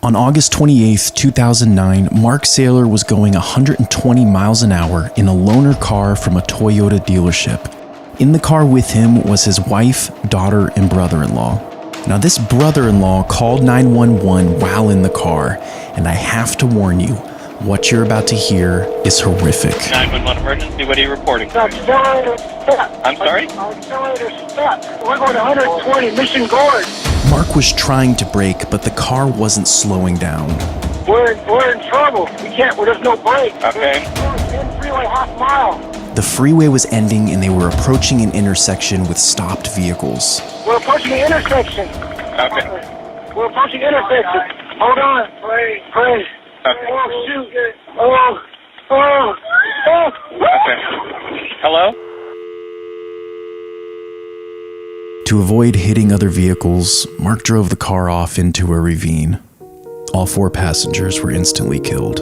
On August 28, 2009, Mark Saylor was going 120 miles an hour in a loaner car from a Toyota dealership. In the car with him was his wife, daughter, and brother-in-law. Now, this brother-in-law called 911 while in the car, and I have to warn you, what you're about to hear is horrific. 911 emergency, what are you reporting? Accelerator step. I'm sorry? Accelerator step. We're going 120, Mission Gorge. Mark was trying to brake, but the car wasn't slowing down. We're in trouble. There's no brake. Okay. In freeway half mile. The freeway was ending and they were approaching an intersection with stopped vehicles. We're approaching the intersection. Okay. We're approaching the intersection. Hold on. Pray. Okay. Oh, shoot. Oh. Okay. Hello? To avoid hitting other vehicles, Mark drove the car off into a ravine. All 4 passengers were instantly killed.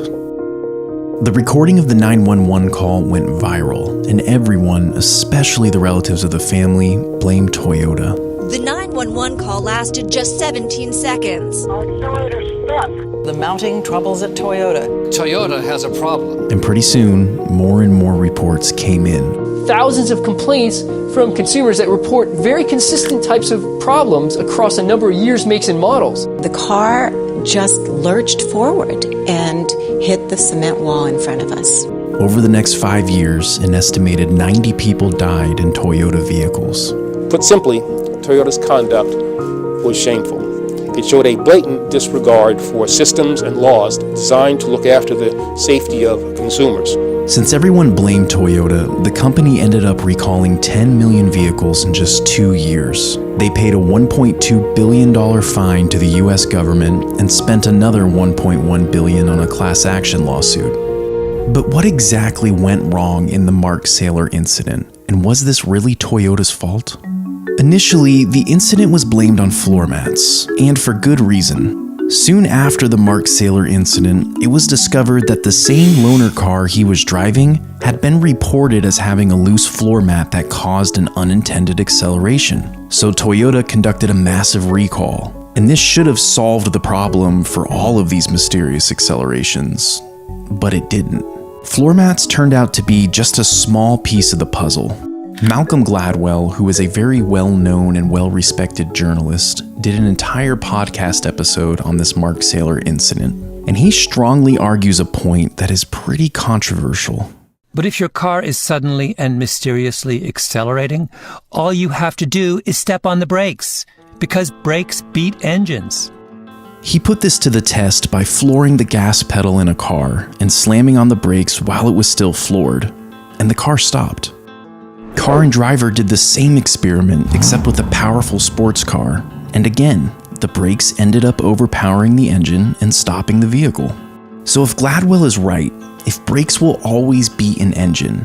The recording of the 911 call went viral, and everyone, especially the relatives of the family, blamed Toyota. The 911 call lasted just 17 seconds. Accelerator step. The mounting troubles at Toyota. Toyota has a problem. And pretty soon, more and more reports came in. Thousands of complaints from consumers that report very consistent types of problems across a number of years, makes, and models. The car just lurched forward and hit the cement wall in front of us. Over the next 5 years, an estimated 90 people died in Toyota vehicles. Put simply, Toyota's conduct was shameful. It showed a blatant disregard for systems and laws designed to look after the safety of consumers. Since everyone blamed Toyota, the company ended up recalling 10 million vehicles in just 2 years. They paid a $1.2 billion fine to the US government and spent another $1.1 billion on a class action lawsuit. But what exactly went wrong in the Mark Saylor incident? And was this really Toyota's fault? Initially, the incident was blamed on floor mats, and for good reason. Soon after the Mark Saylor incident, it was discovered that the same loaner car he was driving had been reported as having a loose floor mat that caused an unintended acceleration. So Toyota conducted a massive recall, and this should have solved the problem for all of these mysterious accelerations. But it didn't. Floor mats turned out to be just a small piece of the puzzle. Malcolm Gladwell, who is a very well-known and well-respected journalist, did an entire podcast episode on this Mark Saylor incident, and he strongly argues a point that is pretty controversial. But if your car is suddenly and mysteriously accelerating, all you have to do is step on the brakes, because brakes beat engines. He put this to the test by flooring the gas pedal in a car and slamming on the brakes while it was still floored, and the car stopped. Car and Driver did the same experiment, except with a powerful sports car, and again, the brakes ended up overpowering the engine and stopping the vehicle. So if Gladwell is right, if brakes will always beat an engine,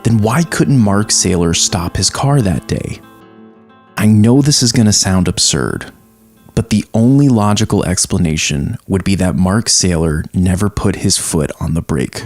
then why couldn't Mark Saylor stop his car that day? I know this is going to sound absurd, but the only logical explanation would be that Mark Saylor never put his foot on the brake.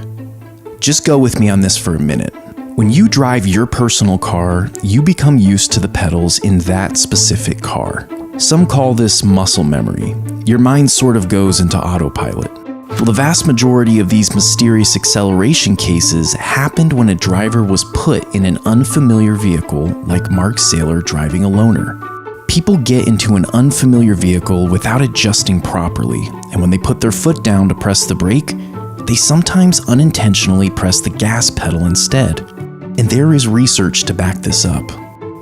Just go with me on this for a minute. When you drive your personal car, you become used to the pedals in that specific car. Some call this muscle memory. Your mind sort of goes into autopilot. Well, the vast majority of these mysterious acceleration cases happened when a driver was put in an unfamiliar vehicle, like Mark Saylor driving a loaner. People get into an unfamiliar vehicle without adjusting properly, and when they put their foot down to press the brake, they sometimes unintentionally press the gas pedal instead. And there is research to back this up.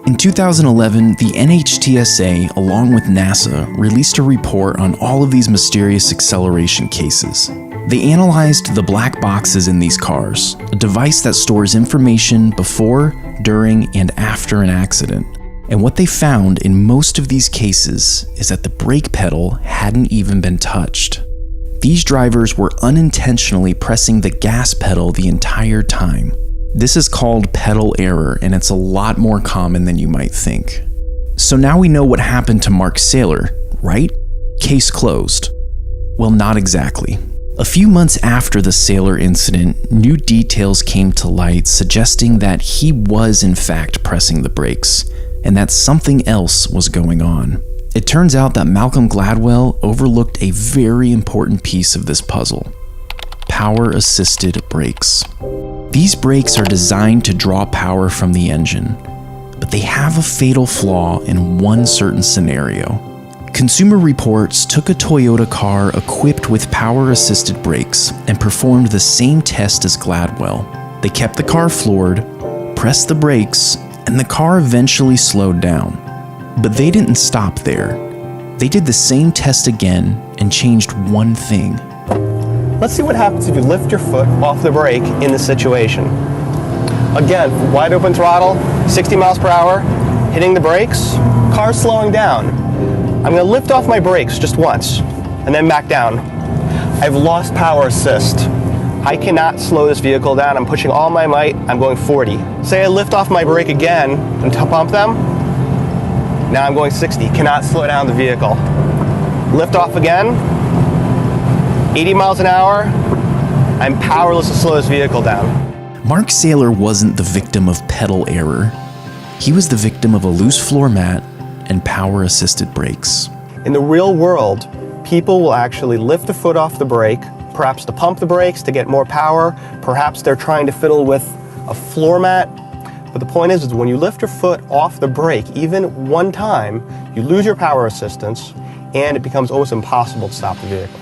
In 2011, the NHTSA, along with NASA, released a report on all of these mysterious acceleration cases. They analyzed the black boxes in these cars, a device that stores information before, during, and after an accident. And what they found in most of these cases is that the brake pedal hadn't even been touched. These drivers were unintentionally pressing the gas pedal the entire time. This is called pedal error, and it's a lot more common than you might think. So now we know what happened to Mark Saylor, right? Case closed. Well, not exactly. A few months after the Saylor incident, new details came to light suggesting that he was in fact pressing the brakes, and that something else was going on. It turns out that Malcolm Gladwell overlooked a very important piece of this puzzle: power-assisted brakes. These brakes are designed to draw power from the engine, but they have a fatal flaw in one certain scenario. Consumer Reports took a Toyota car equipped with power-assisted brakes and performed the same test as Gladwell. They kept the car floored, pressed the brakes, and the car eventually slowed down. But they didn't stop there. They did the same test again and changed one thing. Let's see what happens if you lift your foot off the brake in this situation. Again, wide open throttle, 60 miles per hour, hitting the brakes, car's slowing down. I'm going to lift off my brakes just once and then back down. I've lost power assist. I cannot slow this vehicle down. I'm pushing all my might. I'm going 40. Say I lift off my brake again and pump them. Now I'm going 60. Cannot slow down the vehicle. Lift off again. 80 miles an hour. I'm powerless to slow this vehicle down. Mark Saylor wasn't the victim of pedal error. He was the victim of a loose floor mat and power-assisted brakes. In the real world, people will actually lift a foot off the brake, perhaps to pump the brakes to get more power. Perhaps they're trying to fiddle with a floor mat. But the point is when you lift your foot off the brake, even one time, you lose your power assistance and it becomes almost impossible to stop the vehicle.